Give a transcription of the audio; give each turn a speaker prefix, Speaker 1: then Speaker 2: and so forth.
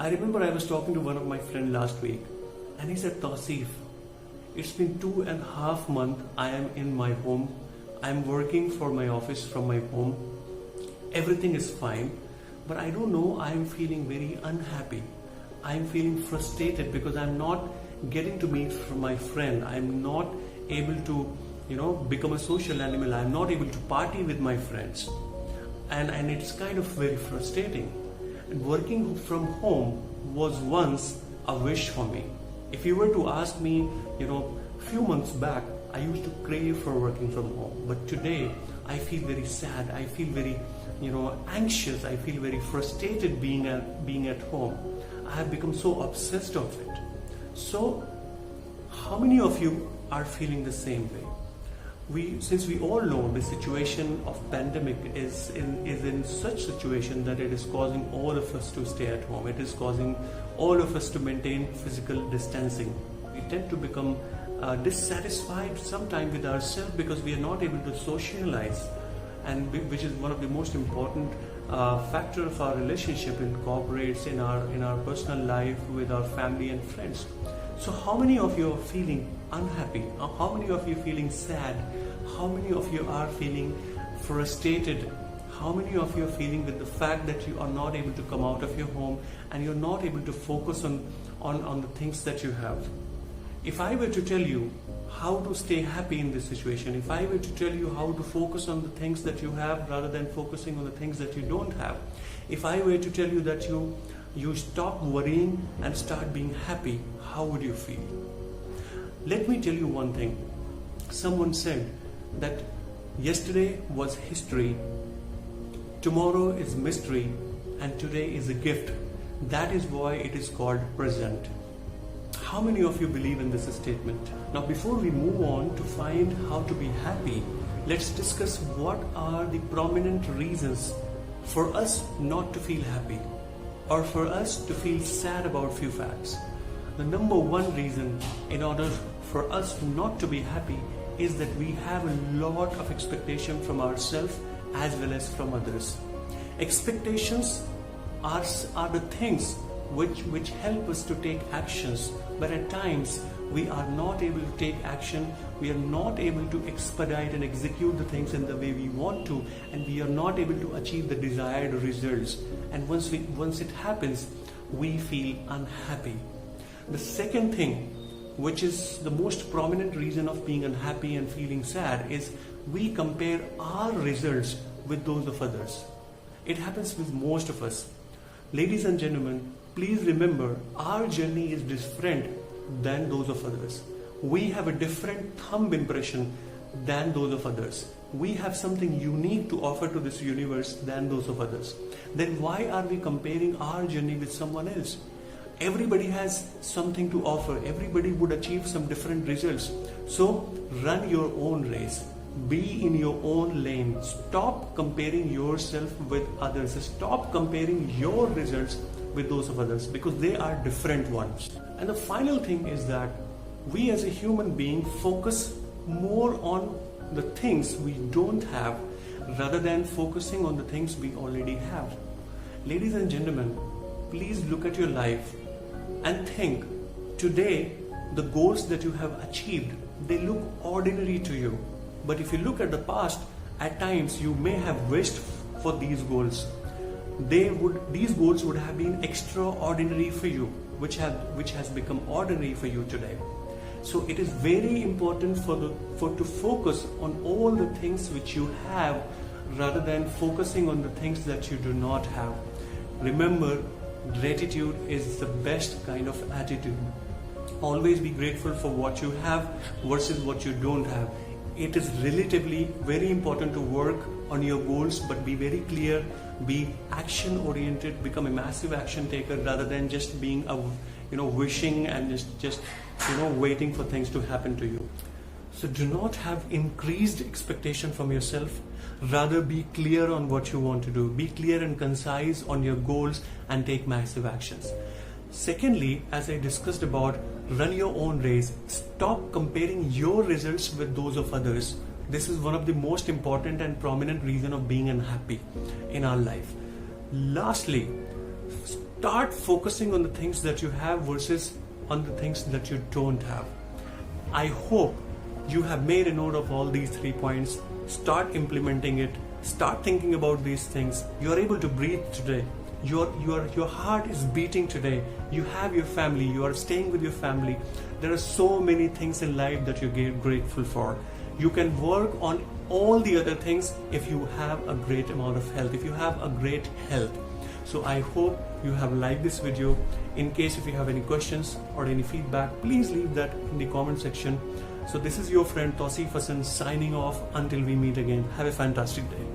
Speaker 1: I remember I was talking to one of my friends last week, and he said, Tausif, it's been 2.5 months I am in my home. I'm working for my office from my home. Everything is fine, but I don't know, I'm feeling very unhappy. I'm feeling frustrated because I'm not getting to meet my friend. I'm not able to, become a social animal. I'm not able to party with my friends. And it's kind of very frustrating. And working from home was once a wish for me. If you were to ask me, a few months back, I used to crave for working from home. But today, I feel very sad. I feel very, anxious. I feel very frustrated being at home. I have become so obsessed of it. So, how many of you are feeling the same way? Since we all know the situation of pandemic is in such situation that it is causing all of us to stay at home. It is causing all of us to maintain physical distancing. We tend to become dissatisfied sometimes with ourselves because we are not able to socialize, and which is one of the most important factor of our relationship in corporates, in our personal life with our family and friends. So how many of you are feeling unhappy? How many of you are feeling sad? How many of you are feeling frustrated? How many of you are feeling with the fact that you are not able to come out of your home and you're not able to focus on the things that you have? If I were to tell you how to stay happy in this situation, if I were to tell you how to focus on the things that you have rather than focusing on the things that you don't have, if I were to tell you that you stop worrying and start being happy, how would you feel? Let me tell you one thing. Someone said that yesterday was history, tomorrow is mystery, and today is a gift. That is why it is called present. How many of you believe in this statement? Now, before we move on to find how to be happy, let's discuss what are the prominent reasons for us not to feel happy or for us to feel sad about few facts. The number one reason in order for us not to be happy is that we have a lot of expectation from ourselves as well as from others. Expectations are the things which help us to take actions, but at times we are not able to take action, we are not able to expedite and execute the things in the way we want to, and we are not able to achieve the desired results. And once it happens, we feel unhappy. The second thing, which is the most prominent reason of being unhappy and feeling sad, is we compare our results with those of others. It happens with most of us. Ladies and gentlemen, please remember, our journey is different than those of others. We have a different thumb impression than those of others. We have something unique to offer to this universe than those of others. Then why are we comparing our journey with someone else? Everybody has something to offer. Everybody would achieve some different results. So run your own race. Be in your own lane. Stop comparing yourself with others. Stop comparing your results with those of others, because they are different ones. And the final thing is that we as a human being focus more on the things we don't have rather than focusing on the things we already have. Ladies and gentlemen, please look at your life and think, today the goals that you have achieved, they look ordinary to you. But if you look at the past, at times you may have wished for these goals. These goals would have been extraordinary for you, which has become ordinary for you today. So it is very important to focus on all the things which you have rather than focusing on the things that you do not have. Remember, gratitude is the best kind of attitude. Always be grateful for what you have versus what you don't have. It is relatively very important to work on your goals, but be very clear, be action oriented, become a massive action taker rather than just being wishing and just waiting for things to happen to you. So do not have increased expectation from yourself. Rather be clear on what you want to do. Be clear and concise on your goals and take massive actions. Secondly, as I discussed about, run your own race. Stop comparing your results with those of others. This is one of the most important and prominent reason of being unhappy in our life. Lastly, Start focusing on the things that you have versus on the things that you don't have. I hope you have made a note of all these 3 points. Start implementing it. Start thinking about these things. You are able to breathe today. Your heart is beating today. You have your family. You are staying with your family. There are so many things in life that you're grateful for. You can work on all the other things if you have a great amount of health, if you have a great health. So I hope you have liked this video. In case if you have any questions or any feedback, please leave that in the comment section. So this is your friend Tawseef Hassan signing off until we meet again. Have a fantastic day.